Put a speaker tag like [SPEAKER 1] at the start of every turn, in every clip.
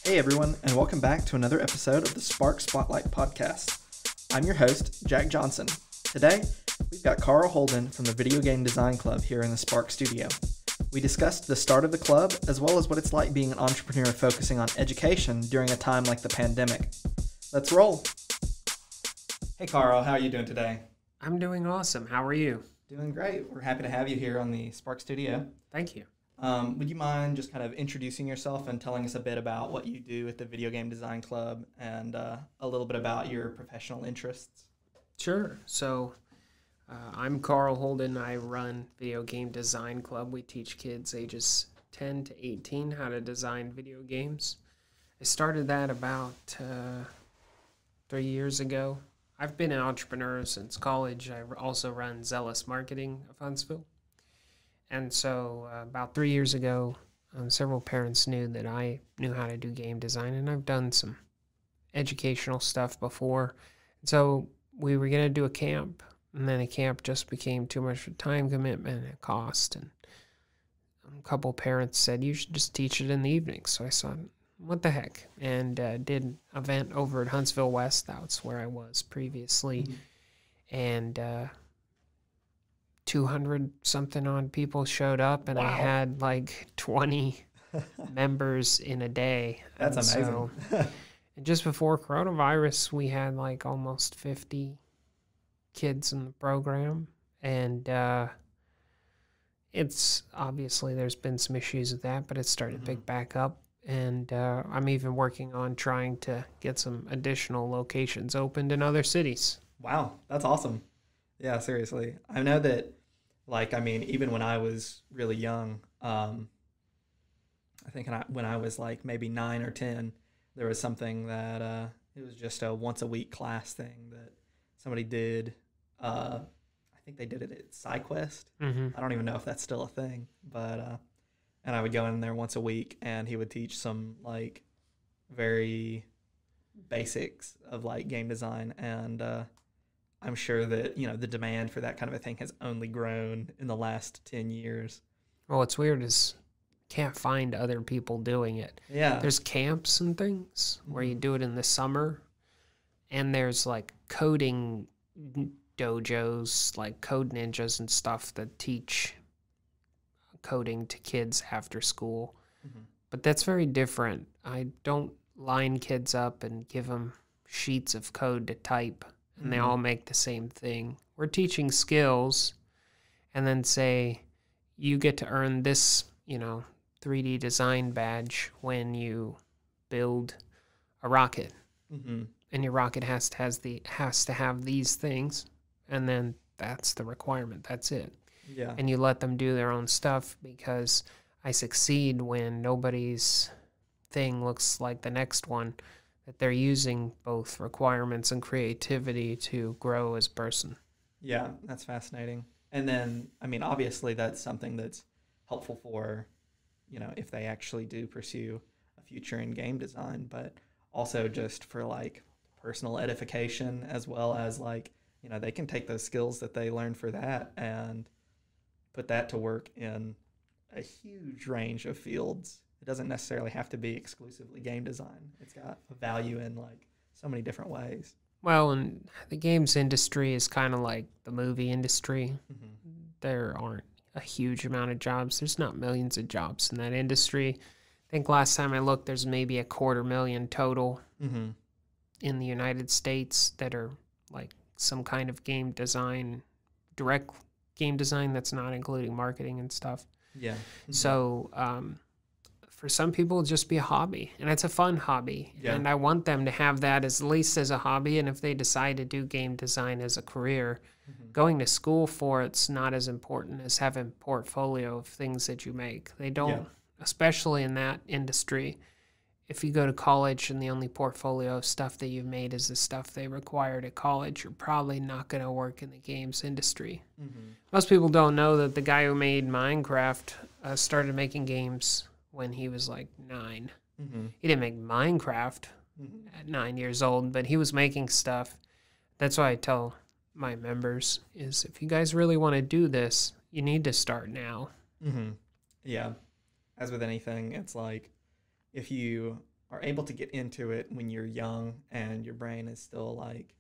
[SPEAKER 1] Hey everyone, and welcome back to another episode of the Spark Spotlight podcast. I'm your host, Jack Johnson. Today, we've got Carl Holden from the Video Game Design Club here in the Spark studio. We discussed the start of the club, as well as what it's like being an entrepreneur focusing on education during a time like the pandemic. Let's roll. Hey Carl, how are you doing today?
[SPEAKER 2] I'm doing awesome. How are you?
[SPEAKER 1] Doing great. We're happy to have you here on the Spark studio.
[SPEAKER 2] Thank you.
[SPEAKER 1] Would you mind just kind of introducing yourself and telling us a bit about what you do at the Video Game Design Club and a little bit about your professional interests?
[SPEAKER 2] Sure. I'm Carl Holden. I run Video Game Design Club. We teach kids ages 10 to 18 how to design video games. I started that about 3 years ago. I've been an entrepreneur since college. I also run Zealous Marketing of Huntsville. And so about 3 years ago, several parents knew that I knew how to do game design, and I've done some educational stuff before. And so we were going to do a camp, and then a camp just became too much of a time commitment and cost. And a couple parents said, you should just teach it in the evenings. So I thought, what the heck? And did an event over at Huntsville West. That's where I was previously. Mm-hmm. And 200 something odd people showed up, and wow. I had like 20 members in a day.
[SPEAKER 1] That's amazing.
[SPEAKER 2] And just before coronavirus, we had like almost 50 kids in the program. And it's obviously there's been some issues with that, but it's started to pick back up. And I'm even working on trying to get some additional locations opened in other cities.
[SPEAKER 1] Wow, that's awesome. Yeah, seriously. I know that, even when I was really young, I think when I was like maybe 9 or 10, there was something that it was just a once-a-week class thing that somebody did. I think they did it at SciQuest. Mm-hmm. I don't even know if that's still a thing, but and I would go in there once a week, and he would teach some like very basics of like game design, and I'm sure that, the demand for that kind of a thing has only grown in the last 10 years.
[SPEAKER 2] Well, what's weird is can't find other people doing it.
[SPEAKER 1] Yeah.
[SPEAKER 2] There's camps and things where you do it in the summer, and there's like coding dojos, like Code Ninjas and stuff that teach coding to kids after school. Mm-hmm. But that's very different. I don't line kids up and give them sheets of code to type, and they all make the same thing. We're teaching skills, and then say, you get to earn this, 3D design badge when you build a rocket. Mm-hmm. And your rocket has to have these things, and then that's the requirement. That's it.
[SPEAKER 1] Yeah.
[SPEAKER 2] And you let them do their own stuff, because I succeed when nobody's thing looks like the next one, that they're using both requirements and creativity to grow as a person.
[SPEAKER 1] Yeah, that's fascinating. And then, obviously that's something that's helpful for, if they actually do pursue a future in game design, but also just for like personal edification, as well as like, they can take those skills that they learn for that and put that to work in a huge range of fields. It doesn't necessarily have to be exclusively game design. It's got a value in like so many different ways.
[SPEAKER 2] Well, and the games industry is kind of like the movie industry. Mm-hmm. There aren't a huge amount of jobs. There's not millions of jobs in that industry. I think last time I looked, there's maybe 250,000 total in the United States that are like some kind of game design, direct game design that's not including marketing and stuff.
[SPEAKER 1] Yeah. Mm-hmm.
[SPEAKER 2] So for some people, it'll just be a hobby, and it's a fun hobby. Yeah. And I want them to have that at least as a hobby, and if they decide to do game design as a career, going to school for it's not as important as having a portfolio of things that you make. They don't, especially in that industry, if you go to college and the only portfolio of stuff that you've made is the stuff they required at college, you're probably not going to work in the games industry. Mm-hmm. Most people don't know that the guy who made Minecraft started making games when he was like 9. Mm-hmm. He didn't make Minecraft at 9 years old, but he was making stuff. That's why I tell my members is if you guys really want to do this, you need to start now.
[SPEAKER 1] Mm-hmm. Yeah. As with anything, it's like if you are able to get into it when you're young and your brain is still like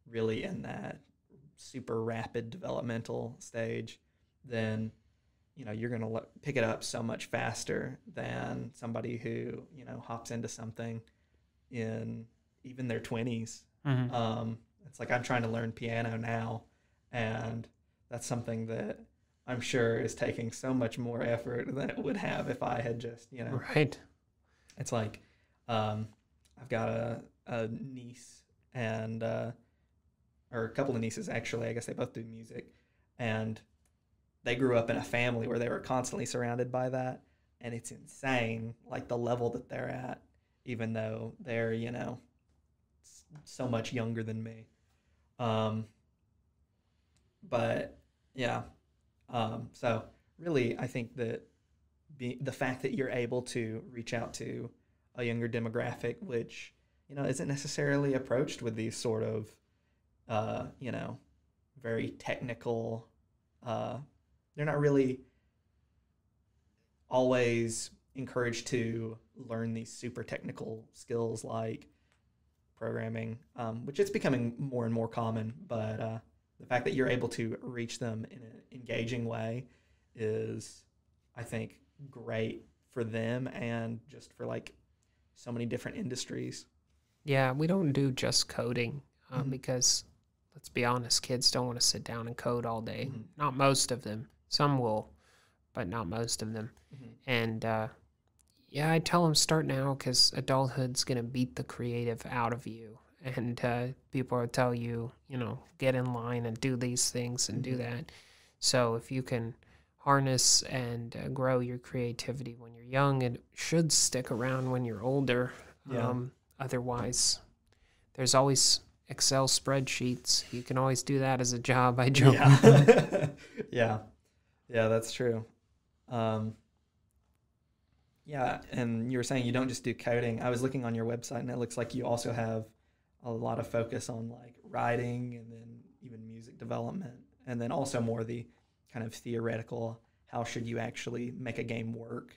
[SPEAKER 1] really in that super rapid developmental stage, then you're going to pick it up so much faster than somebody who hops into something in even their 20s. It's like I'm trying to learn piano now, and that's something that I'm sure is taking so much more effort than it would have if I had just
[SPEAKER 2] Right.
[SPEAKER 1] It's like I've got a niece and or a couple of nieces actually. I guess they both do music, and they grew up in a family where they were constantly surrounded by that, and it's insane, like the level that they're at, even though they're so much younger than me. But yeah, so really, I think that the fact that you're able to reach out to a younger demographic, which isn't necessarily approached with these sort of very technical. They're not really always encouraged to learn these super technical skills like programming, which is becoming more and more common. But the fact that you're able to reach them in an engaging way is, I think, great for them and just for like so many different industries.
[SPEAKER 2] Yeah, we don't do just coding because, let's be honest, kids don't want to sit down and code all day. Not most of them. Some will, but not most of them. And yeah, I tell them start now because adulthood's going to beat the creative out of you. And people will tell you, get in line and do these things and do that. So if you can harness and grow your creativity when you're young, it should stick around when you're older.
[SPEAKER 1] Yeah.
[SPEAKER 2] Otherwise, there's always Excel spreadsheets. You can always do that as a job. I joke.
[SPEAKER 1] Yeah. Yeah, that's true. Yeah, and you were saying you don't just do coding. I was looking on your website, and it looks like you also have a lot of focus on like writing and then even music development, and then also more the kind of theoretical, how should you actually make a game work?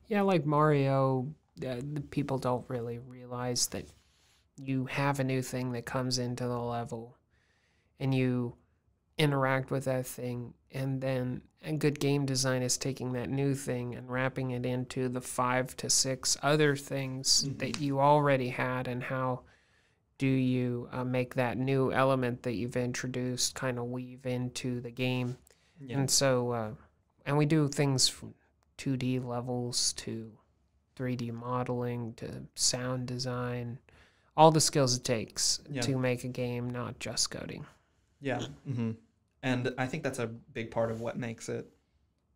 [SPEAKER 2] Yeah, like Mario, the people don't really realize that you have a new thing that comes into the level and you interact with that thing, and then a good game design is taking that new thing and wrapping it into the 5 to 6 other things that you already had, and how do you make that new element that you've introduced kind of weave into the game. And so and we do things from 2D levels to 3D modeling to sound design, all the skills it takes to make a game, not just coding.
[SPEAKER 1] Yeah. And I think that's a big part of what makes it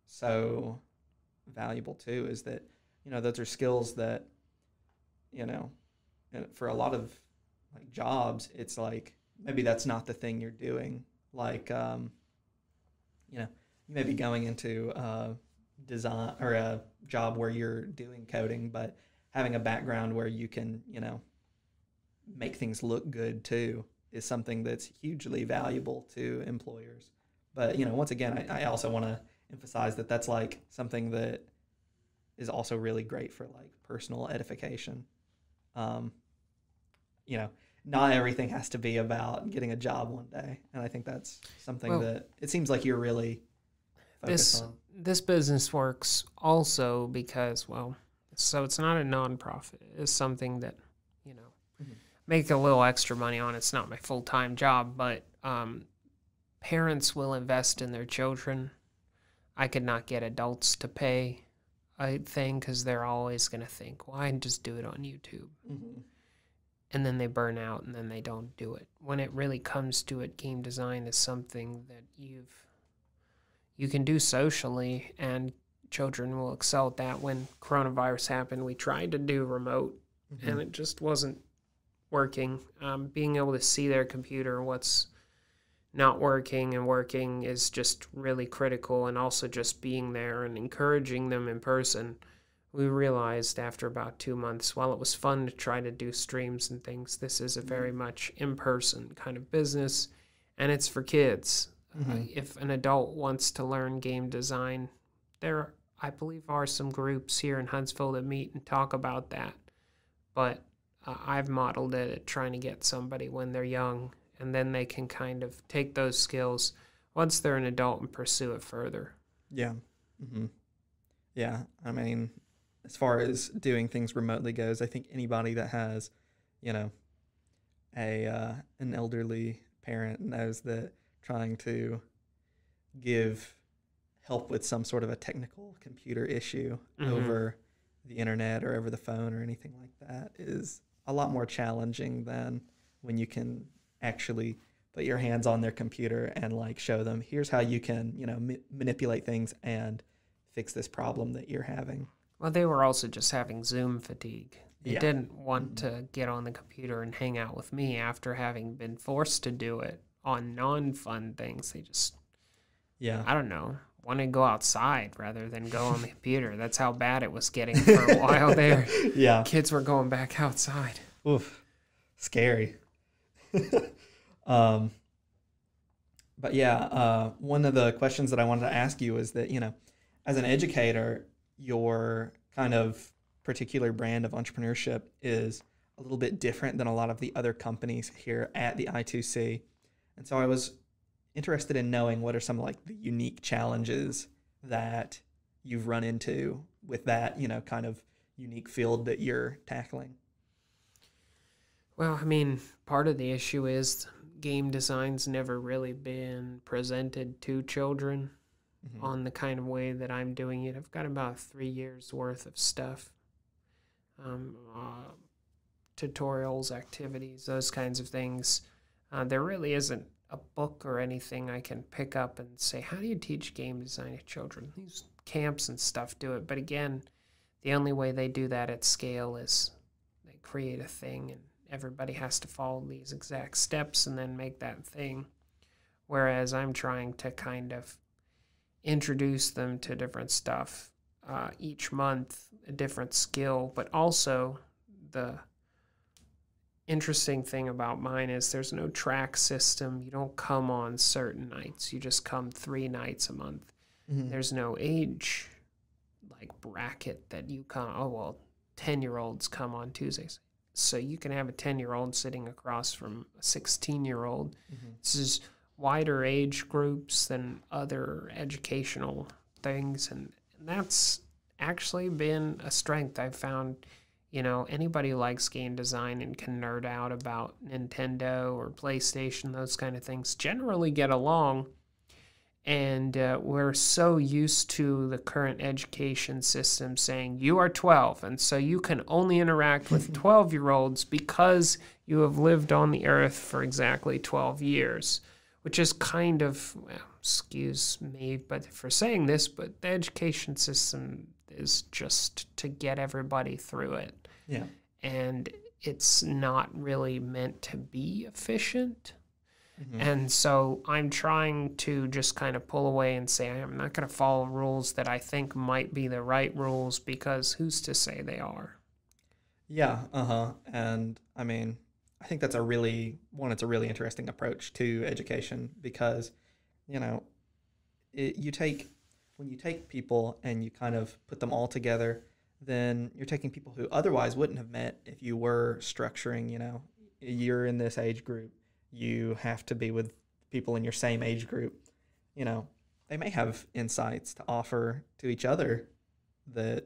[SPEAKER 1] so valuable too, is that, those are skills that, and for a lot of like jobs, it's like, maybe that's not the thing you're doing. Like, you may be going into design or a job where you're doing coding, but having a background where you can, make things look good too is something that's hugely valuable to employers. But, once again, I also want to emphasize that that's like something that is also really great for like personal edification. Not everything has to be about getting a job one day. And I think that's something that it seems like you're really focused on.
[SPEAKER 2] This business works also because, so it's not a nonprofit. It's something that, make a little extra money on. It's not my full-time job, but parents will invest in their children. I could not get adults to pay a thing because they're always going to think, well, I can just do it on YouTube. And then they burn out and then they don't do it. When it really comes to it, game design is something that you can do socially, and children will excel at that. When coronavirus happened, we tried to do remote, and it just wasn't working. Being able to see their computer, what's not working and working, is just really critical, and also just being there and encouraging them in person. We realized after about 2 months, while it was fun to try to do streams and things, this is a very much in-person kind of business, and it's for kids. If an adult wants to learn game design, there, I believe, are some groups here in Huntsville that meet and talk about that. but I've modeled it at trying to get somebody when they're young, and then they can kind of take those skills once they're an adult and pursue it further.
[SPEAKER 1] Yeah. Hmm. Yeah. I mean, as far as doing things remotely goes, I think anybody that has, you know, an elderly parent knows that trying to give help with some sort of a technical computer issue over the internet or over the phone or anything like that is a lot more challenging than when you can actually put your hands on their computer and like show them, here's how you can, manipulate things and fix this problem that you're having.
[SPEAKER 2] Well, they were also just having Zoom fatigue. They
[SPEAKER 1] Yeah.
[SPEAKER 2] didn't want to get on the computer and hang out with me after having been forced to do it on non-fun things. They just,
[SPEAKER 1] Yeah.
[SPEAKER 2] I don't know, want to go outside rather than go on the computer. That's how bad it was getting for a while there.
[SPEAKER 1] Yeah.
[SPEAKER 2] Kids were going back outside.
[SPEAKER 1] Oof. Scary. But yeah, one of the questions that I wanted to ask you is that, as an educator, your kind of particular brand of entrepreneurship is a little bit different than a lot of the other companies here at the I2C. And so I was interested in knowing what are some like the unique challenges that you've run into with that, kind of unique field that you're tackling.
[SPEAKER 2] Well, I mean, part of the issue is game design's never really been presented to children on the kind of way that I'm doing it. I've got about 3 years worth of stuff, tutorials, activities, those kinds of things. There really isn't a book or anything I can pick up and say, how do you teach game design to children? These camps and stuff do it. But again, the only way they do that at scale is they create a thing and everybody has to follow these exact steps and then make that thing. Whereas I'm trying to kind of introduce them to different stuff each month, a different skill, but also the interesting thing about mine is there's no track system. You don't come on certain nights. You just come 3 nights a month. There's no age like bracket that you come, 10-year-olds come on Tuesdays. So you can have a 10-year-old sitting across from a 16-year-old. This is wider age groups than other educational things. And that's actually been a strength. I've found, anybody who likes game design and can nerd out about Nintendo or PlayStation, those kind of things, generally get along. And we're so used to the current education system saying you are 12, and so you can only interact with 12-year-olds because you have lived on the earth for exactly 12 years, which is kind of, excuse me but for saying this, but the education system is just to get everybody through it.
[SPEAKER 1] Yeah.
[SPEAKER 2] And it's not really meant to be efficient. And so I'm trying to just kind of pull away and say, I'm not going to follow rules that I think might be the right rules because who's to say they are?
[SPEAKER 1] Yeah. And I mean, I think that's it's a really interesting approach to education because, when you take people and you kind of put them all together, then you're taking people who otherwise wouldn't have met if you were structuring, you're in this age group. You have to be with people in your same age group. They may have insights to offer to each other that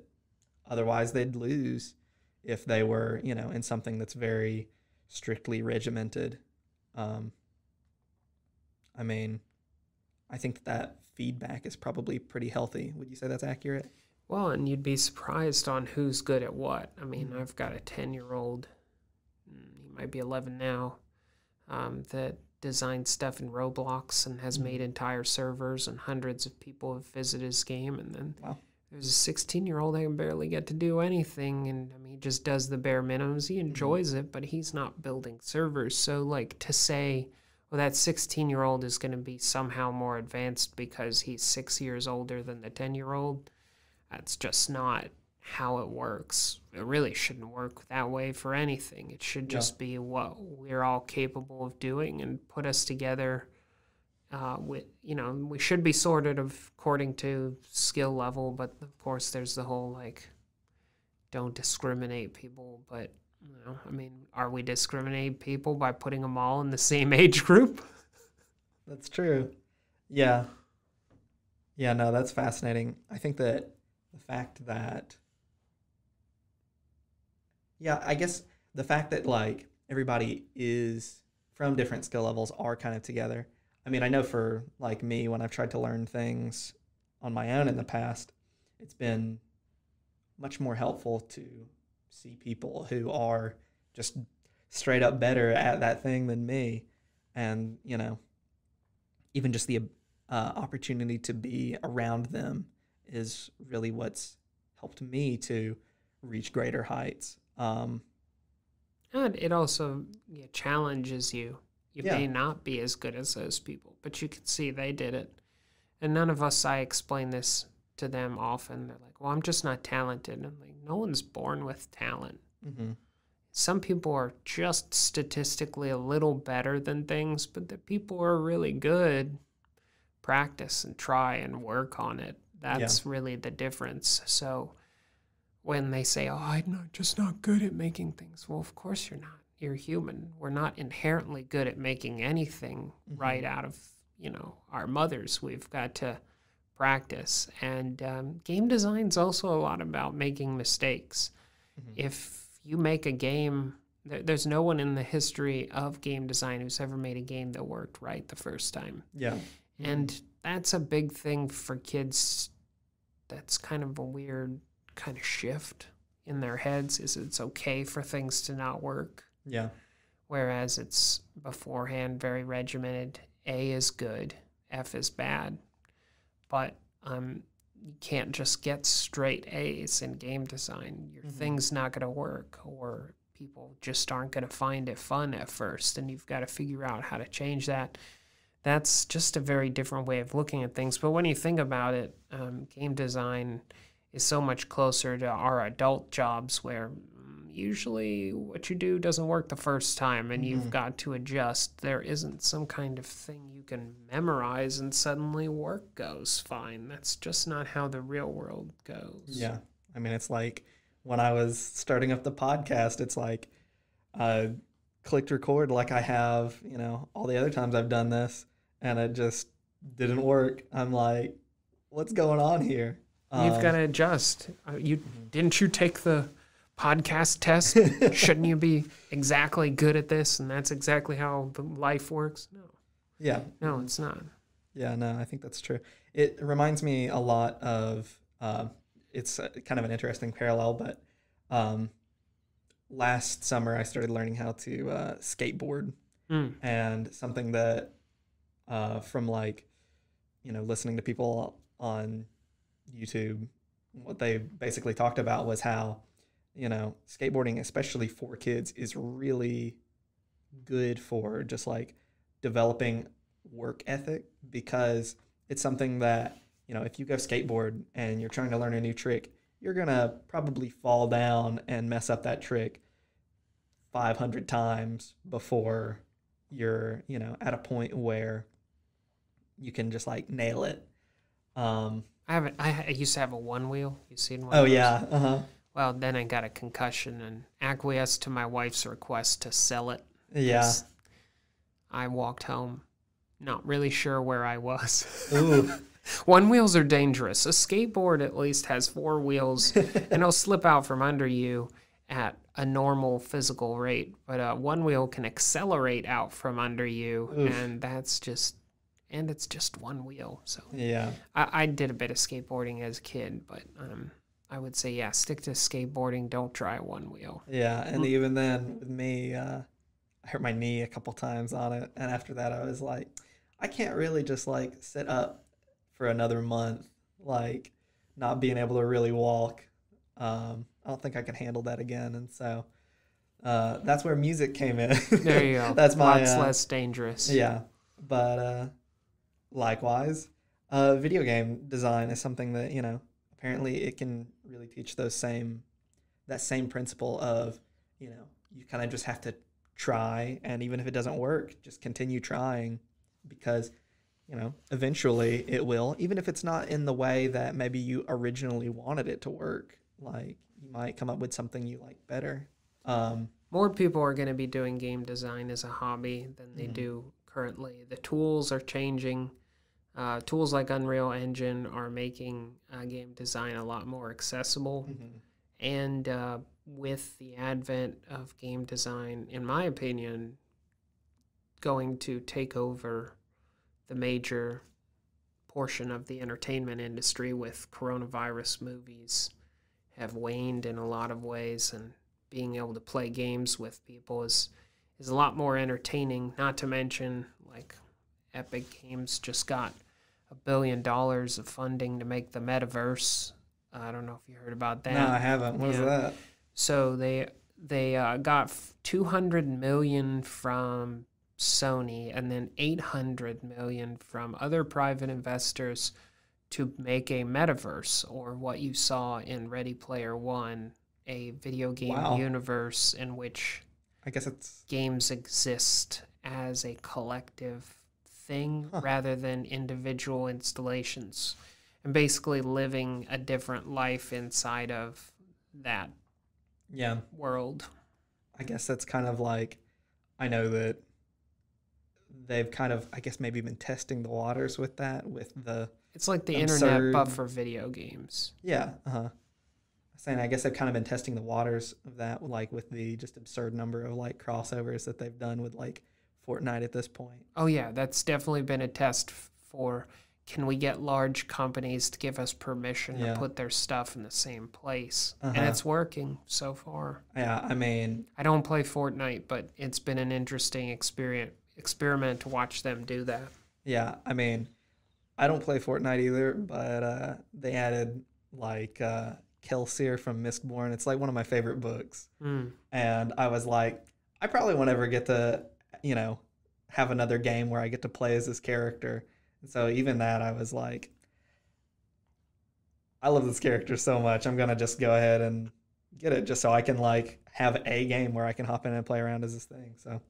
[SPEAKER 1] otherwise they'd lose if they were, in something that's very strictly regimented. I mean, I think that feedback is probably pretty healthy. Would you say that's accurate?
[SPEAKER 2] Well, and you'd be surprised on who's good at what. I mean, I've got a 10-year-old, he might be 11 now, that designed stuff in Roblox and has made entire servers, and hundreds of people have visited his game. And then there's a 16-year-old that can barely get to do anything, and I mean, he just does the bare minimums. He enjoys it, but he's not building servers. So, like, to say, well, that 16-year-old is going to be somehow more advanced because he's 6 years older than the 10-year-old, that's just not how it works. It really shouldn't work that way for anything. It should just be what we're all capable of doing and put us together. We should be sorted according to skill level, but of course there's the whole don't discriminate people. But I mean, are we discriminating people by putting them all in the same age group?
[SPEAKER 1] That's true. Yeah. Yeah, no, that's fascinating. I think that the fact that, yeah, I guess the fact that like everybody is from different skill levels are kind of together. I mean, I know for like me, when I've tried to learn things on my own in the past, it's been much more helpful to see people who are just straight up better at that thing than me. And, even just the opportunity to be around them is really what's helped me to reach greater heights.
[SPEAKER 2] And it also challenges you. You
[SPEAKER 1] Yeah.
[SPEAKER 2] may not be as good as those people, but you can see they did it. And none of us, I explain this to them often. They're like, well, I'm just not talented. And I'm like, no one's born with talent.
[SPEAKER 1] Mm-hmm.
[SPEAKER 2] Some people are just statistically a little better than things, but the people who are really good practice and try and work on it. That's really the difference. So when they say, oh, I'm just not good at making things, well, of course you're not. You're human. We're not inherently good at making anything right out of, our mothers. We've got to practice. And game design's also a lot about making mistakes. If you make a game, there's no one in the history of game design who's ever made a game that worked right the first time.
[SPEAKER 1] Yeah.
[SPEAKER 2] And that's a big thing for kids. That's kind of a weird kind of shift in their heads, is it's okay for things to not work.
[SPEAKER 1] Yeah.
[SPEAKER 2] Whereas it's beforehand very regimented. A is good, F is bad. But you can't just get straight A's in game design. Your thing's not going to work, or people just aren't going to find it fun at first, and you've got to figure out how to change that. That's just a very different way of looking at things. But when you think about it, game design is so much closer to our adult jobs, where usually what you do doesn't work the first time and you've got to adjust. There isn't some kind of thing you can memorize and suddenly work goes fine. That's just not how the real world goes.
[SPEAKER 1] Yeah. I mean, it's like when I was starting up the podcast, it's like clicked record like I have, all the other times I've done this, and it just didn't work. I'm like, what's going on here?
[SPEAKER 2] You've got to adjust. Didn't you take the podcast test? Shouldn't you be exactly good at this? And that's exactly how the life works? No.
[SPEAKER 1] Yeah.
[SPEAKER 2] No, it's not.
[SPEAKER 1] Yeah, no, I think that's true. It reminds me a lot of, it's kind of an interesting parallel, but last summer I started learning how to skateboard. And something that from like, listening to people on YouTube, what they basically talked about was how, skateboarding, especially for kids, is really good for just like developing work ethic, because it's something that, if you go skateboard and you're trying to learn a new trick, you're going to probably fall down and mess up that trick 500 times before you're, at a point where you can just like nail it.
[SPEAKER 2] I used to have a one wheel. You seen one?
[SPEAKER 1] Oh, yeah. Uh-huh.
[SPEAKER 2] Well, then I got a concussion and acquiesced to my wife's request to sell it.
[SPEAKER 1] Yeah.
[SPEAKER 2] I walked home, not really sure where I was.
[SPEAKER 1] Ooh.
[SPEAKER 2] One wheels are dangerous. A skateboard at least has four wheels, and it'll slip out from under you at a normal physical rate. But one wheel can accelerate out from under you, and it's just one wheel. So
[SPEAKER 1] Yeah.
[SPEAKER 2] I did a bit of skateboarding as a kid, but I would say, stick to skateboarding. Don't try one wheel.
[SPEAKER 1] Yeah, and even then, with me, I hurt my knee a couple times on it, and after that, I was like, I can't really just like sit up for another month, like not being able to really walk. I don't think I can handle that again, and so that's where music came in.
[SPEAKER 2] There you go.
[SPEAKER 1] That's my
[SPEAKER 2] lots less dangerous.
[SPEAKER 1] Yeah, but likewise, video game design is something that apparently it can really teach that same principle of you kind of just have to try, and even if it doesn't work, just continue trying, because eventually it will, even if it's not in the way that maybe you originally wanted it to work. Like, you might come up with something you like better.
[SPEAKER 2] More people are going to be doing game design as a hobby than they do currently. The tools are changing. Tools like Unreal Engine are making game design a lot more accessible. And with the advent of game design, in my opinion, going to take over the major portion of the entertainment industry, with coronavirus movies have waned in a lot of ways, and being able to play games with people is a lot more entertaining. Not to mention, like, Epic Games just got $1 billion of funding to make the Metaverse. I don't know if you heard about that.
[SPEAKER 1] No, I haven't. What is that?
[SPEAKER 2] So they got $200 million from Sony, and then $800 million from other private investors to make a metaverse, or what you saw in Ready Player One, a video game universe in which
[SPEAKER 1] I guess it's
[SPEAKER 2] games exist as a collective thing rather than individual installations, and basically living a different life inside of that world.
[SPEAKER 1] I guess that's kind of like, I know that they've kind of, I guess, maybe been testing the waters with that, with the
[SPEAKER 2] It's like the internet, but for video games.
[SPEAKER 1] Yeah, saying, I guess they've kind of been testing the waters of that, like with the just absurd number of like crossovers that they've done with like Fortnite at this point.
[SPEAKER 2] Oh yeah, that's definitely been a test for, can we get large companies to give us permission to put their stuff in the same place? And it's working so far.
[SPEAKER 1] Yeah, I mean,
[SPEAKER 2] I don't play Fortnite, but it's been an interesting experiment to watch them do that.
[SPEAKER 1] Yeah, I mean, I don't play Fortnite either, but they added like Kelsier from Mistborn. It's like one of my favorite books. And I was like, I probably won't ever get to, you know, have another game where I get to play as this character. And so even that, I was like, I love this character so much, I'm going to just go ahead and get it just so I can like have a game where I can hop in and play around as this thing. So.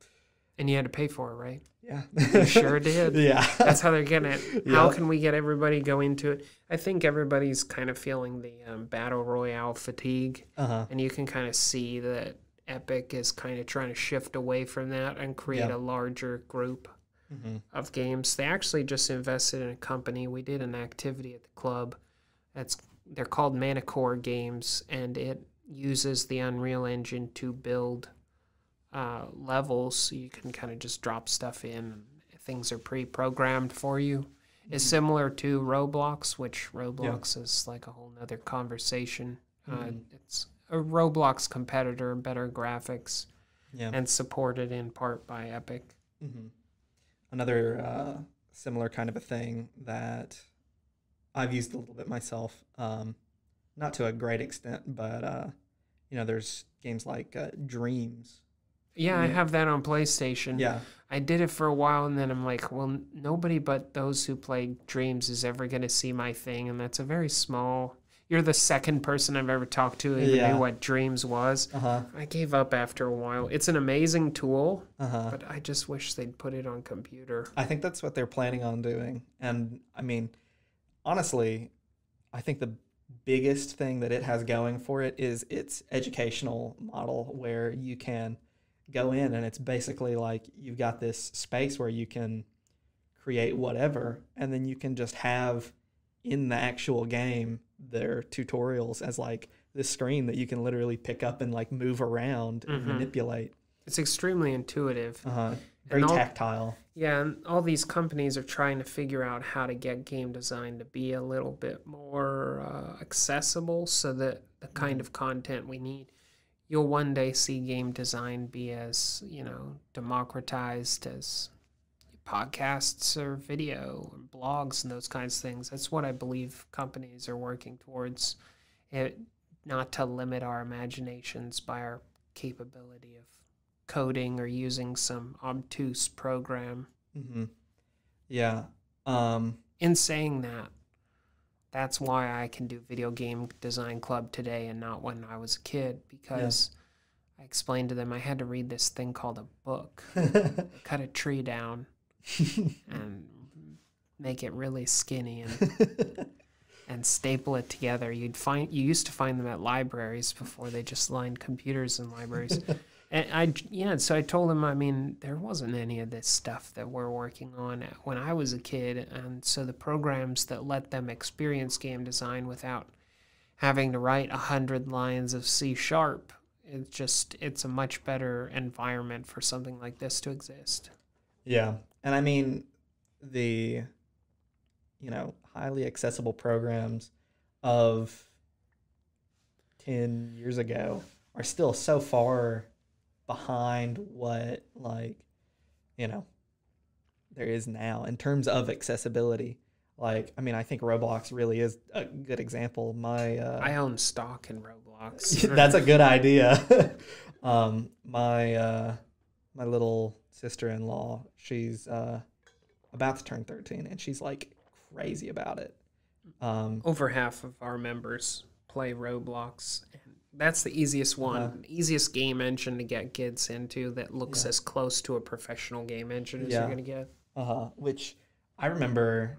[SPEAKER 2] And you had to pay for it, right?
[SPEAKER 1] Yeah.
[SPEAKER 2] You sure did.
[SPEAKER 1] Yeah.
[SPEAKER 2] That's how they're getting it. How can we get everybody go into it? I think everybody's kind of feeling the battle royale fatigue. And you can kind of see that Epic is kind of trying to shift away from that and create a larger group of games. They actually just invested in a company. We did an activity at the club. They're called Manicore Games, and it uses the Unreal Engine to build levels, so you can kind of just drop stuff in. Things are pre-programmed for you. It's similar to Roblox, which Roblox is like a whole nother conversation. It's a Roblox competitor, better graphics, and supported in part by Epic.
[SPEAKER 1] Another similar kind of a thing that I've used a little bit myself, not to a great extent, but you know, there's games like Dreams.
[SPEAKER 2] Yeah, I have that on PlayStation.
[SPEAKER 1] Yeah.
[SPEAKER 2] I did it for a while, and then I'm like, well, nobody but those who play Dreams is ever going to see my thing, and that's a very small... You're the second person I've ever talked to who even knew what Dreams was. I gave up after a while. It's an amazing tool, but I just wish they'd put it on computer.
[SPEAKER 1] I think that's what they're planning on doing. And, I mean, honestly, I think the biggest thing that it has going for it is its educational model, where you can go in and it's basically like you've got this space where you can create whatever, and then you can just have in the actual game their tutorials as like this screen that you can literally pick up and like move around and manipulate.
[SPEAKER 2] It's extremely intuitive.
[SPEAKER 1] Very tactile.
[SPEAKER 2] Yeah, and all these companies are trying to figure out how to get game design to be a little bit more accessible, so that the kind of content we need. You'll one day see game design be as, you know, democratized as podcasts or video or blogs and those kinds of things. That's what I believe companies are working towards, it, not to limit our imaginations by our capability of coding or using some obtuse program.
[SPEAKER 1] Yeah.
[SPEAKER 2] In saying that, that's why I can do Video Game Design Club today and not when I was a kid, because I explained to them I had to read this thing called a book. Cut a tree down and make it really skinny. And and staple it together. You used to find them at libraries before they just lined computers in libraries. And so I told him, I mean, there wasn't any of this stuff that we're working on when I was a kid. And so the programs that let them experience game design without having to write 100 lines of C#, it's a much better environment for something like this to exist.
[SPEAKER 1] Yeah. And I mean, the, highly accessible programs of 10 years ago are still so far behind what, there is now in terms of accessibility. Like, I mean, I think Roblox really is a good example.
[SPEAKER 2] I own stock in Roblox.
[SPEAKER 1] That's a good idea. My little sister-in-law, she's about to turn 13, and she's like crazy about it.
[SPEAKER 2] Over half of our members play Roblox. That's the easiest one, easiest game engine to get kids into that looks as close to a professional game engine as you're going to get.
[SPEAKER 1] Which I remember,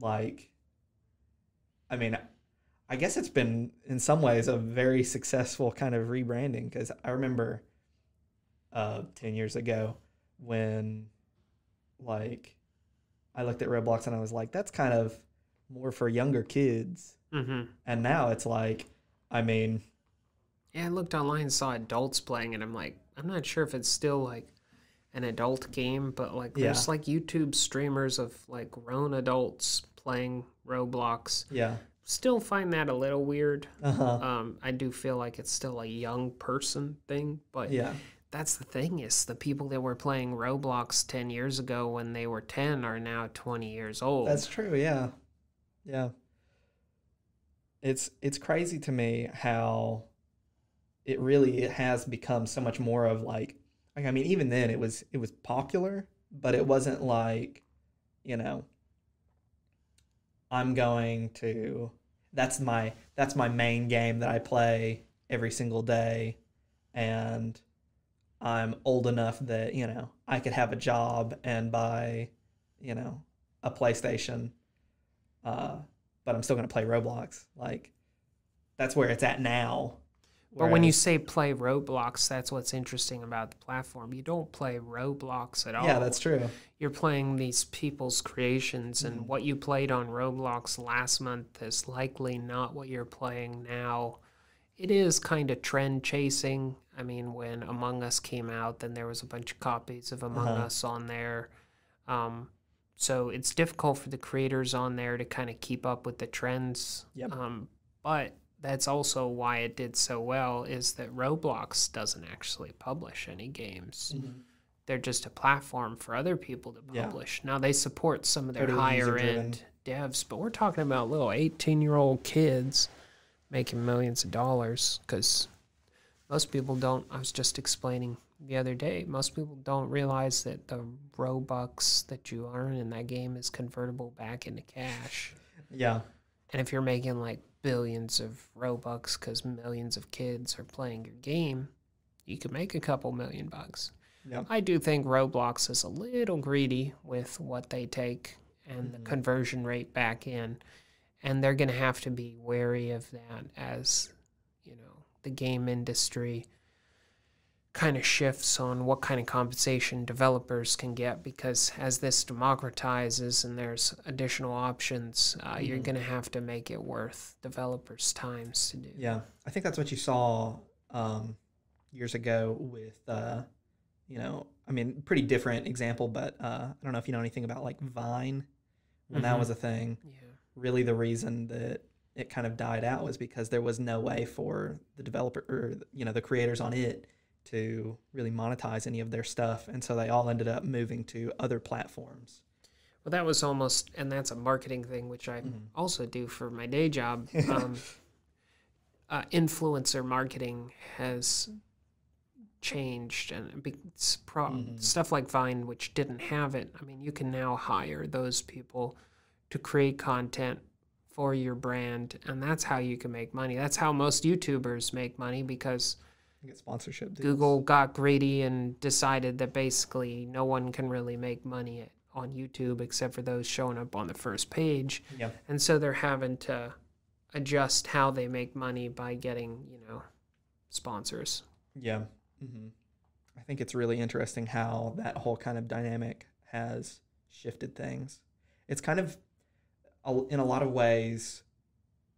[SPEAKER 1] I guess it's been, in some ways, a very successful kind of rebranding, because I remember 10 years ago when, I looked at Roblox and I was like, that's kind of more for younger kids.
[SPEAKER 2] Mm-hmm.
[SPEAKER 1] And now it's
[SPEAKER 2] Yeah, I looked online and saw adults playing, and I'm like, I'm not sure if it's still an adult game, but there's YouTube streamers of grown adults playing Roblox.
[SPEAKER 1] Yeah.
[SPEAKER 2] Still find that a little weird. I do feel like it's still a young person thing, but that's the thing, is the people that were playing Roblox 10 years ago when they were 10 are now 20 years old.
[SPEAKER 1] That's true, yeah. Yeah. It's crazy to me how it really has become so much more of even then it was popular, but it wasn't I'm going to, that's my main game that I play every single day, and I'm old enough that, I could have a job and buy, a PlayStation, but I'm still going to play Roblox. That's where it's at now.
[SPEAKER 2] But when you say play Roblox, that's what's interesting about the platform. You don't play Roblox at all.
[SPEAKER 1] Yeah, that's true.
[SPEAKER 2] You're playing these people's creations, and what you played on Roblox last month is likely not what you're playing now. It is kind of trend chasing. I mean, when Among Us came out, then there was a bunch of copies of Among Us on there. So it's difficult for the creators on there to kind of keep up with the trends.
[SPEAKER 1] Yep.
[SPEAKER 2] But that's also why it did so well, is that Roblox doesn't actually publish any games. Mm-hmm. They're just a platform for other people to publish. Yeah. Now, they support some of their higher-end devs, but we're talking about little 18-year-old kids making millions of dollars, because most people don't. I was just explaining the other day, most people don't realize that the Robux that you earn in that game is convertible back into cash.
[SPEAKER 1] Yeah.
[SPEAKER 2] And if you're making billions of Robux because millions of kids are playing your game, you could make a couple $1 million.
[SPEAKER 1] Yep.
[SPEAKER 2] I do think Roblox is a little greedy with what they take and the conversion rate back in, and they're going to have to be wary of that as, the game industry kind of shifts on what kind of compensation developers can get, because as this democratizes and there's additional options, you're going to have to make it worth developers' times to do.
[SPEAKER 1] Yeah, I think that's what you saw years ago with, pretty different example, but I don't know if you know anything about Vine, when that was a thing.
[SPEAKER 2] Yeah.
[SPEAKER 1] Really the reason that it kind of died out was because there was no way for the developer or, the creators on it to really monetize any of their stuff, and so they all ended up moving to other platforms.
[SPEAKER 2] Well, that was almost, and that's a marketing thing, which I also do for my day job. Influencer marketing has changed, and stuff like Vine, which didn't have it. I mean, you can now hire those people to create content for your brand, and that's how you can make money. That's how most YouTubers make money, because
[SPEAKER 1] you get sponsorship deals.
[SPEAKER 2] Google got greedy and decided that basically no one can really make money on YouTube except for those showing up on the first page.
[SPEAKER 1] Yeah.
[SPEAKER 2] And so they're having to adjust how they make money by getting, sponsors.
[SPEAKER 1] Yeah. I think it's really interesting how that whole kind of dynamic has shifted things. It's kind of, in a lot of ways,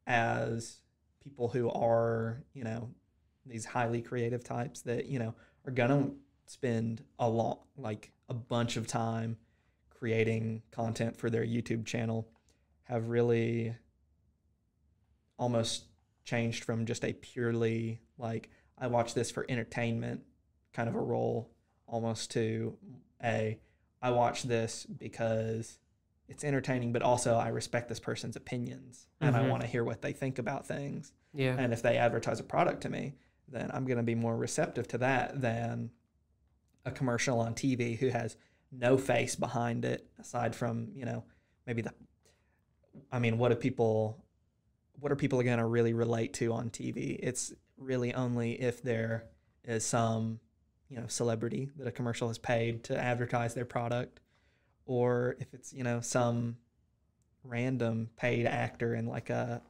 [SPEAKER 1] as people who are, these highly creative types that, are going to spend a bunch of time creating content for their YouTube channel, have really almost changed from just a purely I watch this for entertainment kind of a role almost to I watch this because it's entertaining, but also I respect this person's opinions and I want to hear what they think about things.
[SPEAKER 2] Yeah.
[SPEAKER 1] And if they advertise a product to me, then I'm going to be more receptive to that than a commercial on TV who has no face behind it aside from, maybe what are people going to really relate to on TV? It's really only if there is some, celebrity that a commercial has paid to advertise their product, or if it's, some random paid actor in a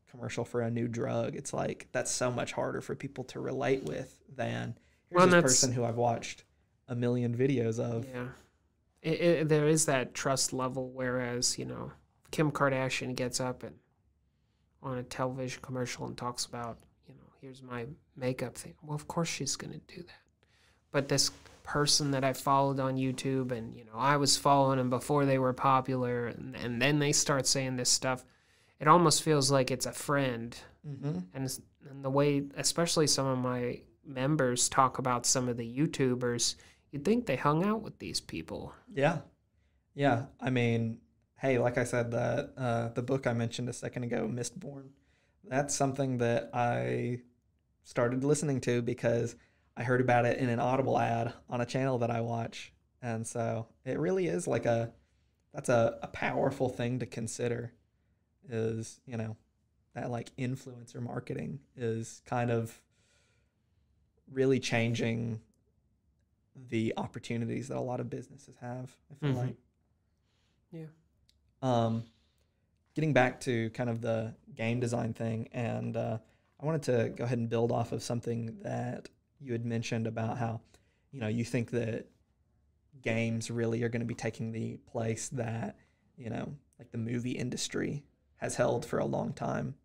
[SPEAKER 1] commercial for a new drug. It's that's so much harder for people to relate with than here's this person who I've watched a million videos of.
[SPEAKER 2] Yeah. There is that trust level, whereas, Kim Kardashian gets up and on a television commercial and talks about, here's my makeup thing. Well, of course she's going to do that. But this person that I followed on YouTube and, I was following them before they were popular and then they start saying this stuff, it almost feels like it's a friend. And the way, especially some of my members talk about some of the YouTubers, you'd think they hung out with these people.
[SPEAKER 1] Yeah. Yeah. Hey, like I said, the book I mentioned a second ago, Mistborn, that's something that I started listening to because I heard about it in an Audible ad on a channel that I watch. And so it really is that's a powerful thing to consider is, that influencer marketing is kind of really changing the opportunities that a lot of businesses have, I feel like.
[SPEAKER 2] Yeah.
[SPEAKER 1] Getting back to kind of the game design thing, and I wanted to go ahead and build off of something that you had mentioned about how, you think that games really are going to be taking the place that, the movie industry has held for a long time.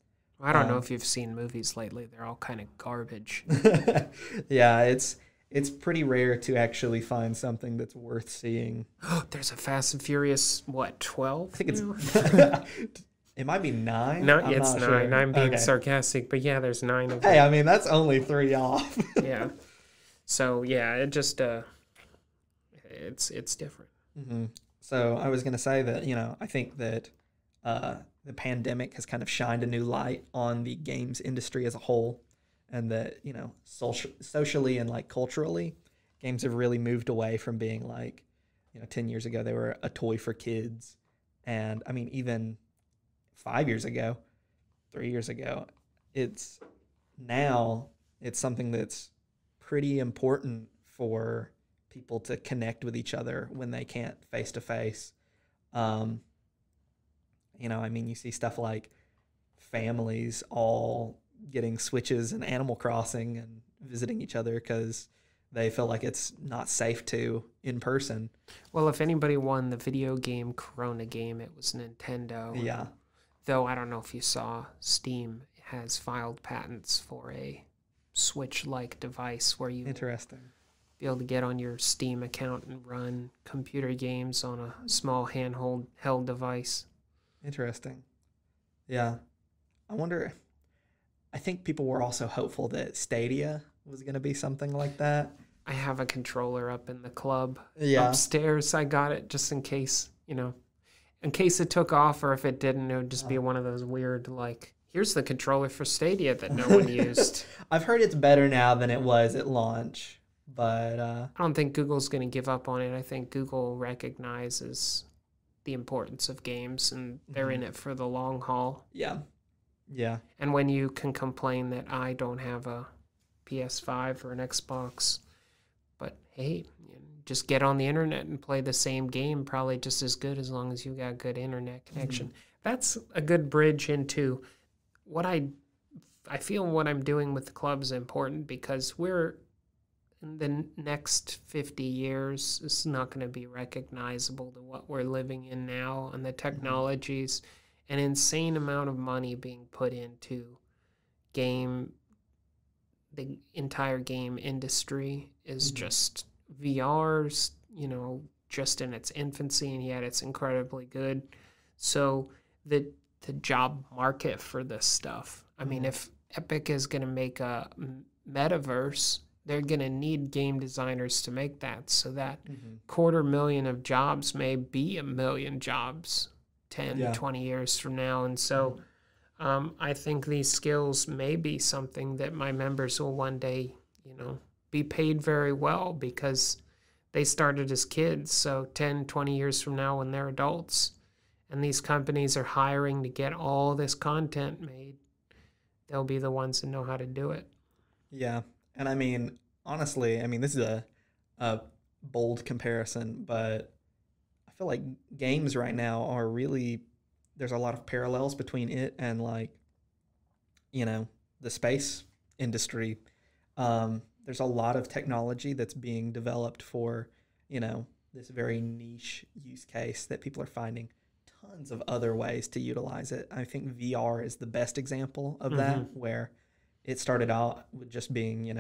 [SPEAKER 2] I don't know if you've seen movies lately. They're all kind of garbage.
[SPEAKER 1] Yeah, it's pretty rare to actually find something that's worth seeing.
[SPEAKER 2] There's a Fast and Furious, 12?
[SPEAKER 1] I think it's... It might be 9.
[SPEAKER 2] No, it's 9.
[SPEAKER 1] Sure.
[SPEAKER 2] I'm being sarcastic, but yeah, there's 9 of them.
[SPEAKER 1] Hey, that's only 3 off.
[SPEAKER 2] Yeah. So yeah, it just it's different.
[SPEAKER 1] So I was gonna say that I think that the pandemic has kind of shined a new light on the games industry as a whole, and that socially and culturally, games have really moved away from being 10 years ago they were a toy for kids, and even 5 years ago, 3 years ago, it's something that's pretty important for people to connect with each other when they can't face to face. You see stuff like families all getting Switches and Animal Crossing and visiting each other because they feel like it's not safe to in person.
[SPEAKER 2] Well, if anybody won the video game Corona game, it was Nintendo.
[SPEAKER 1] Yeah.
[SPEAKER 2] Though I don't know if you saw, Steam has filed patents for a Switch-like device where you be able to get on your Steam account and run computer games on a small handheld held device.
[SPEAKER 1] Interesting. Yeah. I think people were also hopeful that Stadia was going to be something like that.
[SPEAKER 2] I have a controller up in the club
[SPEAKER 1] upstairs.
[SPEAKER 2] I got it just in case, in case it took off, or if it didn't, it would just be one of those weird, here's the controller for Stadia that no one used.
[SPEAKER 1] I've heard it's better now than it was at launch, but...
[SPEAKER 2] I don't think Google's going to give up on it. I think Google recognizes the importance of games, and they're in it for the long haul.
[SPEAKER 1] Yeah. Yeah.
[SPEAKER 2] And when you can complain that I don't have a PS5 or an Xbox, but hey, just get on the internet and play the same game, probably just as good as long as you got good internet connection. That's a good bridge into what I feel what I'm doing with the club is important, because we're in the next 50 years, it's not going to be recognizable to what we're living in now, and the technologies, an insane amount of money being put into the entire game industry is just VR's, just in its infancy, and yet it's incredibly good. So the job market for this stuff, I mean, if Epic is going to make a metaverse, they're going to need game designers to make that. So that 250,000 of jobs may be 1 million jobs 10, 20 years from now. And so I think these skills may be something that my members will one day, be paid very well, because they started as kids. So 10, 20 years from now, when they're adults and these companies are hiring to get all this content made, they'll be the ones that know how to do it.
[SPEAKER 1] Yeah. And I mean, honestly, I mean, this is a bold comparison, but I feel like games right now are really, there's a lot of parallels between it and, like, the space industry. There's a lot of technology that's being developed for, this very niche use case that people are finding tons of other ways to utilize it. I think VR is the best example of that, where it started out with just being,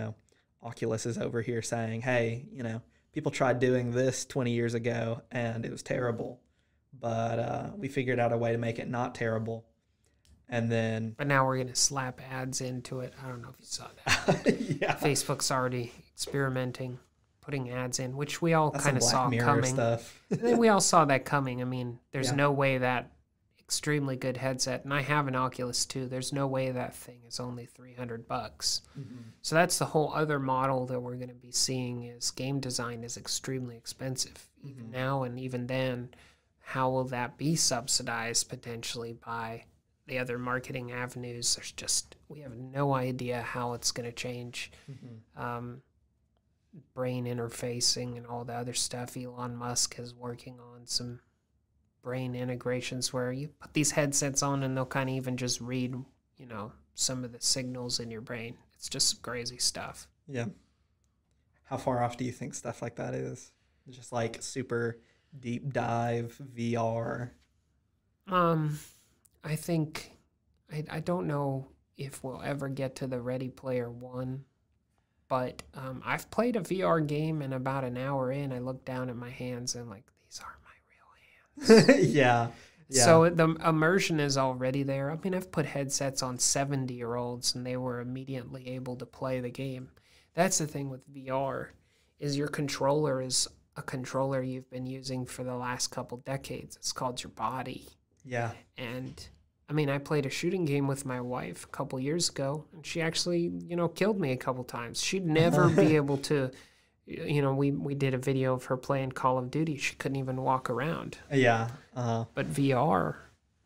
[SPEAKER 1] Oculus is over here saying, hey, people tried doing this 20 years ago and it was terrible, but we figured out a way to make it not terrible. And then...
[SPEAKER 2] But now we're going to slap ads into it. I don't know if you saw that.
[SPEAKER 1] Yeah.
[SPEAKER 2] Facebook's already experimenting, putting ads in, which we all kind of saw
[SPEAKER 1] Mirror
[SPEAKER 2] coming.
[SPEAKER 1] Stuff.
[SPEAKER 2] And then we all saw that coming. I mean, there's no way that extremely good headset, and I have an Oculus too, there's no way that thing is only $300. So that's the whole other model that we're going to be seeing, is game design is extremely expensive. Even now and even then, how will that be subsidized potentially by the other marketing avenues? We have no idea how it's going to change. Brain interfacing and all the other stuff. Elon Musk is working on some brain integrations where you put these headsets on and they'll kind of even just read, some of the signals in your brain. It's just crazy stuff. Yeah.
[SPEAKER 1] How far off do you think stuff like that is? Just like super deep dive VR?
[SPEAKER 2] I think, I don't know if we'll ever get to the Ready Player One, but I've played a VR game, and about an hour in, I looked down at my hands and like, these aren't my real hands.
[SPEAKER 1] Yeah.
[SPEAKER 2] So the immersion is already there. I mean, I've put headsets on 70-year-olds and they were immediately able to play the game. That's the thing with VR, is your controller is a controller you've been using for the last couple decades. It's called your body.
[SPEAKER 1] Yeah.
[SPEAKER 2] And I mean, I played a shooting game with my wife a couple years ago, and she actually, killed me a couple times. She'd never be able to, we did a video of her playing Call of Duty. She couldn't even walk around.
[SPEAKER 1] Yeah.
[SPEAKER 2] But VR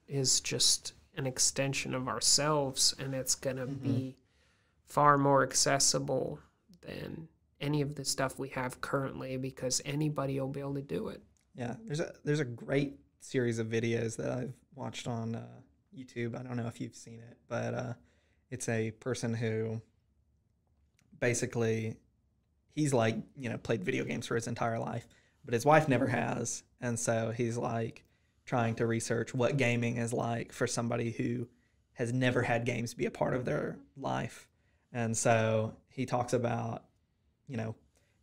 [SPEAKER 2] is just an extension of ourselves, and it's going to be far more accessible than any of the stuff we have currently, because anybody will be able to do it.
[SPEAKER 1] Yeah. There's a great series of videos that I've watched on YouTube. I don't know if you've seen it, but it's a person who basically, he's like, played video games for his entire life, but his wife never has. And so he's like trying to research what gaming is like for somebody who has never had games be a part of their life. And so he talks about,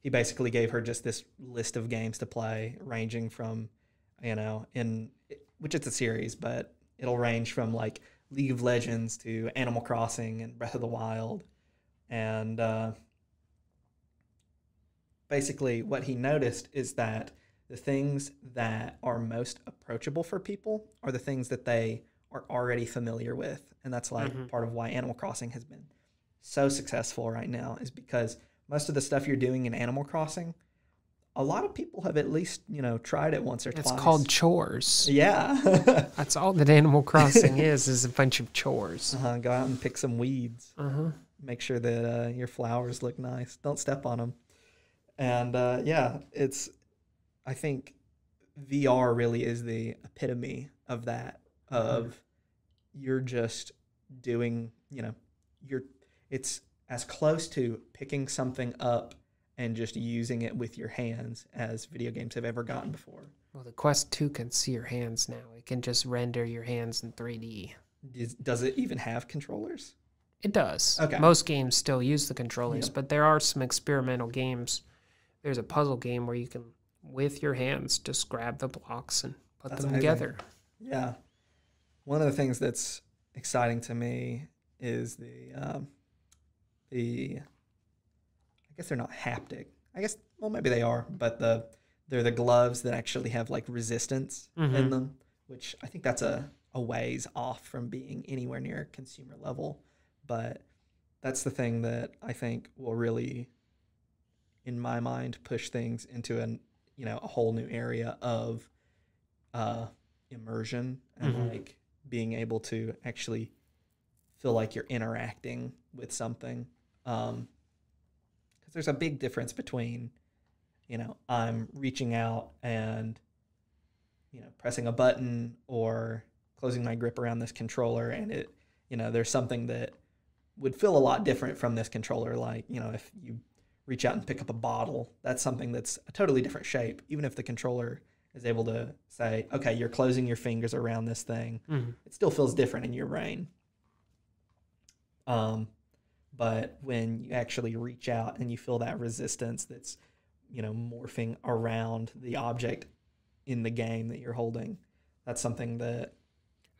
[SPEAKER 1] he basically gave her just this list of games to play, ranging from, which it's a series, but it'll range from like League of Legends to Animal Crossing and Breath of the Wild. And basically what he noticed is that the things that are most approachable for people are the things that they are already familiar with. And that's like part of why Animal Crossing has been so successful right now, is because most of the stuff you're doing in Animal Crossing, a lot of people have at least, tried it once or twice.
[SPEAKER 2] It's called chores.
[SPEAKER 1] Yeah.
[SPEAKER 2] That's all that Animal Crossing is a bunch of chores.
[SPEAKER 1] Go out and pick some weeds. Make sure that your flowers look nice. Don't step on them. And yeah, I think VR really is the epitome of that, of you're just doing, you're, it's as close to picking something up and just using it with your hands as video games have ever gotten before.
[SPEAKER 2] Well, the Quest 2 can see your hands now. It can just render your hands in 3D.
[SPEAKER 1] Does it even have controllers?
[SPEAKER 2] It does.
[SPEAKER 1] Okay.
[SPEAKER 2] Most games still use the controllers,
[SPEAKER 1] Yep.
[SPEAKER 2] but there are some experimental games. There's a puzzle game where you can, with your hands, just grab the blocks and put
[SPEAKER 1] That's
[SPEAKER 2] them
[SPEAKER 1] amazing.
[SPEAKER 2] together.
[SPEAKER 1] Yeah. One of the things that's exciting to me is I guess they're not haptic. I guess, well, maybe they are, but they're the gloves that actually have like resistance in them, which I think that's a ways off from being anywhere near consumer level. But that's the thing that I think will really, in my mind, push things into a whole new area of immersion and like being able to actually feel like you're interacting with something. Because there's a big difference between, I'm reaching out and, pressing a button or closing my grip around this controller, and it, there's something that would feel a lot different from this controller. Like, if you reach out and pick up a bottle, that's something that's a totally different shape. Even if the controller is able to say, okay, you're closing your fingers around this thing, it still feels different in your brain. But when you actually reach out and you feel that resistance that's, morphing around the object in the game that you're holding, that's something that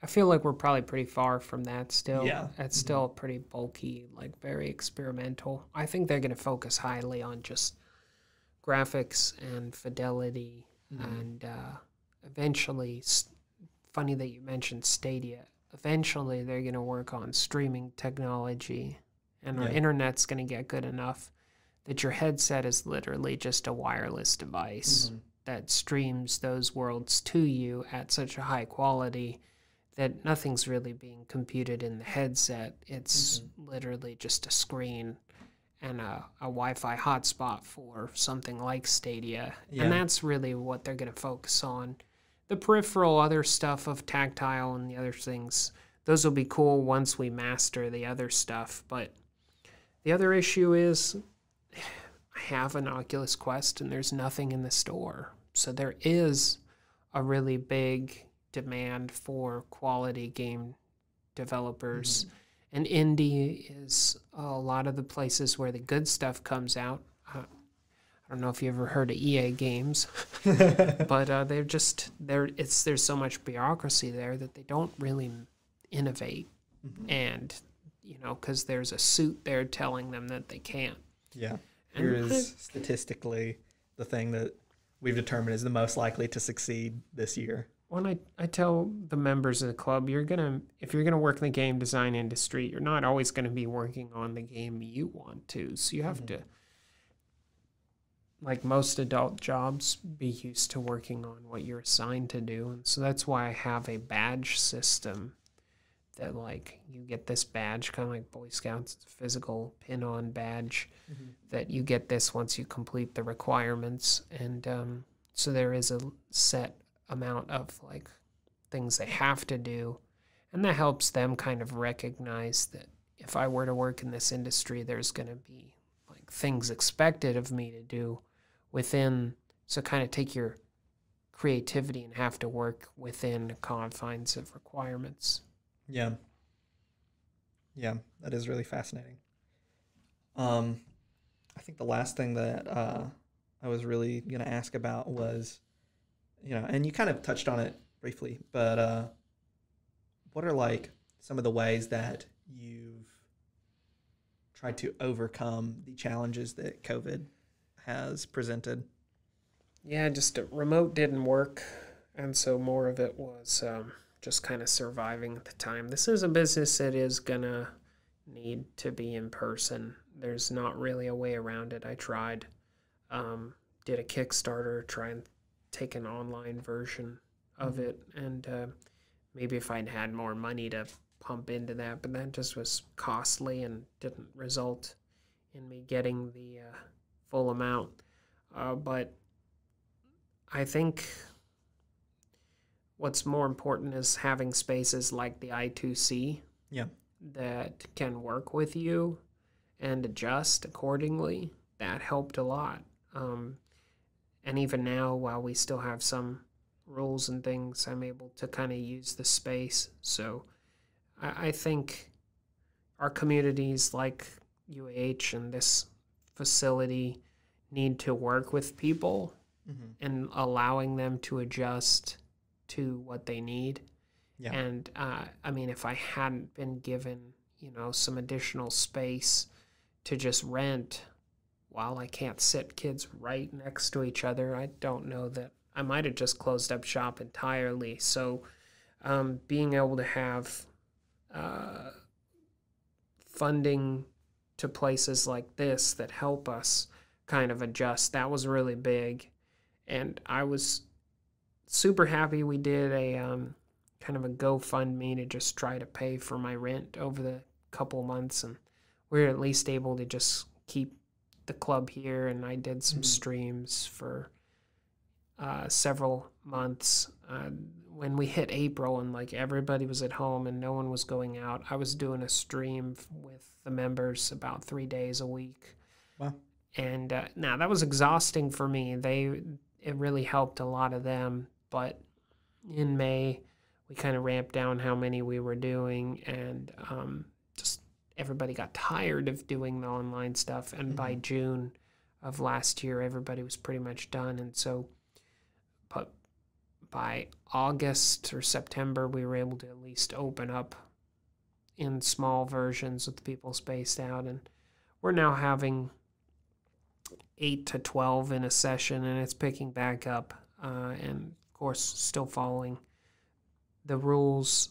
[SPEAKER 2] I feel like we're probably pretty far from that still.
[SPEAKER 1] Yeah.
[SPEAKER 2] It's still pretty bulky, like very experimental. I think they're going to focus highly on just graphics and fidelity. And eventually, funny that you mentioned Stadia, eventually they're going to work on streaming technology, and our internet's going to get good enough that your headset is literally just a wireless device that streams those worlds to you at such a high quality that nothing's really being computed in the headset. It's literally just a screen and a Wi-Fi hotspot for something like Stadia.
[SPEAKER 1] Yeah.
[SPEAKER 2] And that's really what they're going to focus on. The peripheral other stuff of tactile and the other things, those will be cool once we master the other stuff. But the other issue is I have an Oculus Quest and there's nothing in the store. So there is a really big demand for quality game developers. And indie is a lot of the places where the good stuff comes out. I don't know if you ever heard of EA Games, but there's so much bureaucracy there that they don't really innovate. And, because there's a suit there telling them that they can't.
[SPEAKER 1] Yeah. Here is statistically the thing that we've determined is the most likely to succeed this year.
[SPEAKER 2] When I tell the members of the club, if you're gonna work in the game design industry, you're not always gonna be working on the game you want to. So you have to, like most adult jobs, be used to working on what you're assigned to do. And so that's why I have a badge system that, like, you get this badge, kind of like Boy Scouts, it's a physical pin-on badge that you get this once you complete the requirements. And so there is a set amount of like things they have to do, and that helps them kind of recognize that if I were to work in this industry, there's going to be like things expected of me to do within, so kind of take your creativity and have to work within the confines of requirements.
[SPEAKER 1] Yeah, that is really fascinating. I think the last thing that I was really going to ask about was, and you kind of touched on it briefly, but what are like some of the ways that you've tried to overcome the challenges that COVID has presented?
[SPEAKER 2] Yeah, just remote didn't work, and so more of it was just kind of surviving at the time. This is a business that is going to need to be in person. There's not really a way around it. I tried, did a Kickstarter, try and take an online version of it, and maybe if I'd had more money to pump into that, but that just was costly and didn't result in me getting the full amount. But I think what's more important is having spaces like the I2C
[SPEAKER 1] Yeah.
[SPEAKER 2] that can work with you and adjust accordingly. That helped a lot. And even now, while we still have some rules and things, I'm able to kind of use the space. So I think our communities like UAH and this facility need to work with people and allowing them to adjust to what they need.
[SPEAKER 1] Yeah.
[SPEAKER 2] And I mean, if I hadn't been given, some additional space to just rent while I can't sit kids right next to each other, I don't know that I might have just closed up shop entirely. So being able to have funding to places like this that help us kind of adjust, that was really big. And I was super happy we did a kind of a GoFundMe to just try to pay for my rent over the couple months, and we were at least able to just keep the club here. And I did some streams for several months. When we hit April and like everybody was at home and no one was going out, I was doing a stream with the members about 3 days a week.
[SPEAKER 1] Wow.
[SPEAKER 2] And now that was exhausting for me. It really helped a lot of them. But in May, we kind of ramped down how many we were doing, and just everybody got tired of doing the online stuff. And by June of last year, everybody was pretty much done. And so, but by August or September, we were able to at least open up in small versions with people spaced out. And we're now having 8 to 12 in a session, and it's picking back up. And of course, still following the rules.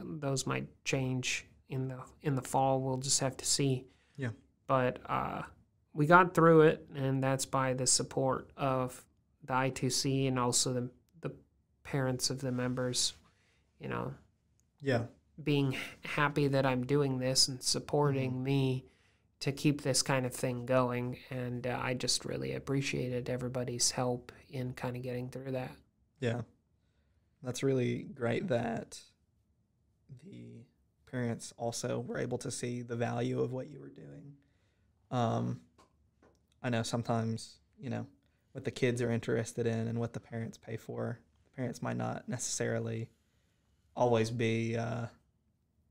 [SPEAKER 2] Those might change in the fall. We'll just have to see.
[SPEAKER 1] Yeah.
[SPEAKER 2] But we got through it, and that's by the support of the I2C and also the parents of the members.
[SPEAKER 1] Yeah.
[SPEAKER 2] Being happy that I'm doing this and supporting me to keep this kind of thing going. And I just really appreciated everybody's help in kind of getting through that.
[SPEAKER 1] Yeah. That's really great that the parents also were able to see the value of what you were doing. I know sometimes, what the kids are interested in and what the parents pay for, the parents might not necessarily always be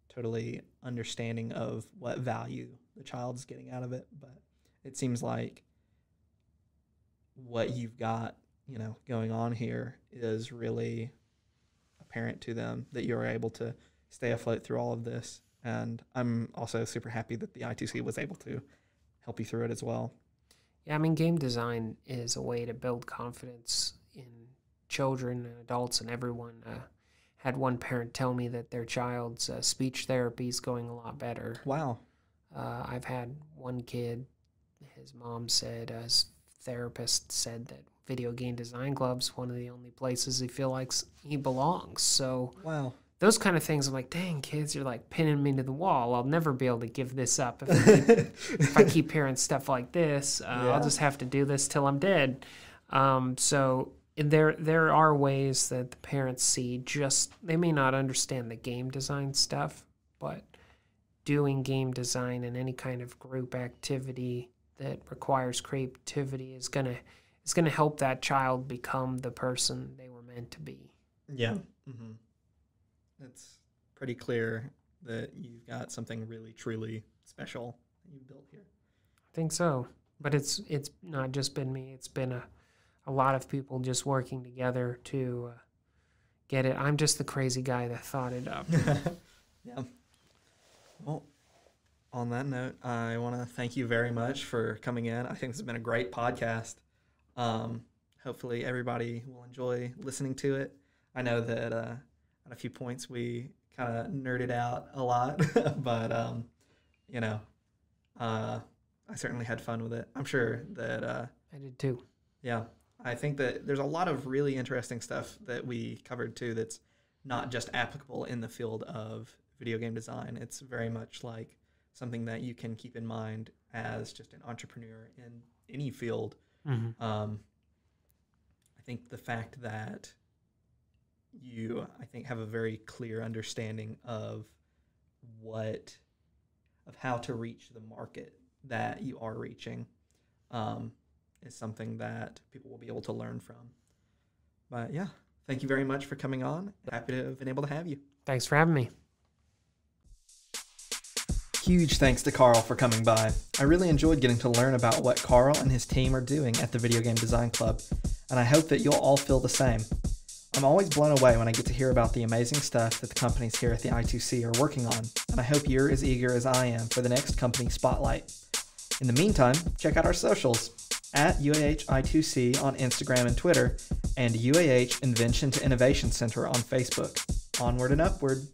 [SPEAKER 1] totally understanding of what value the child's getting out of it. But it seems like what you've got, going on here is really apparent to them, that you're able to stay afloat through all of this. And I'm also super happy that the I2C was able to help you through it as well.
[SPEAKER 2] Yeah, I mean, game design is a way to build confidence in children and adults and everyone. Had one parent tell me that their child's speech therapy is going a lot better.
[SPEAKER 1] Wow.
[SPEAKER 2] I've had one kid, his mom said, his therapist said that video game design club's one of the only places he feels like he belongs. So
[SPEAKER 1] wow,
[SPEAKER 2] those kind of things, I'm like, dang, kids, you're like pinning me to the wall. I'll never be able to give this up if I keep hearing stuff like this. I'll just have to do this till I'm dead. So there are ways that the parents see, they may not understand the game design stuff, but doing game design and any kind of group activity that requires creativity is gonna help that child become the person they were meant to be.
[SPEAKER 1] Yeah. Mm-hmm. It's pretty clear that you've got something really, truly special that you've built here.
[SPEAKER 2] I think so. But it's not just been me. It's been a lot of people just working together to get it. I'm just the crazy guy that thought it up.
[SPEAKER 1] Yeah. Well, on that note, I want to thank you very much for coming in. I think this has been a great podcast. Hopefully everybody will enjoy listening to it. I know that at a few points we kind of nerded out a lot, but I certainly had fun with it. I'm sure that
[SPEAKER 2] I did too.
[SPEAKER 1] Yeah, I think that there's a lot of really interesting stuff that we covered too that's not just applicable in the field of video game design. It's very much like something that you can keep in mind as just an entrepreneur in any field I think the fact that you, I think, have a very clear understanding of how to reach the market that you are reaching is something that people will be able to learn from. But yeah, thank you very much for coming on. Happy to have been able to have you.
[SPEAKER 2] Thanks for having me.
[SPEAKER 1] Huge thanks to Carl for coming by. I really enjoyed getting to learn about what Carl and his team are doing at the Video Game Design Club, and I hope that you'll all feel the same. I'm always blown away when I get to hear about the amazing stuff that the companies here at the I2C are working on, and I hope you're as eager as I am for the next company spotlight. In the meantime, check out our socials, at UAH I2C on Instagram and Twitter, and UAH Invention to Innovation Center on Facebook. Onward and upward.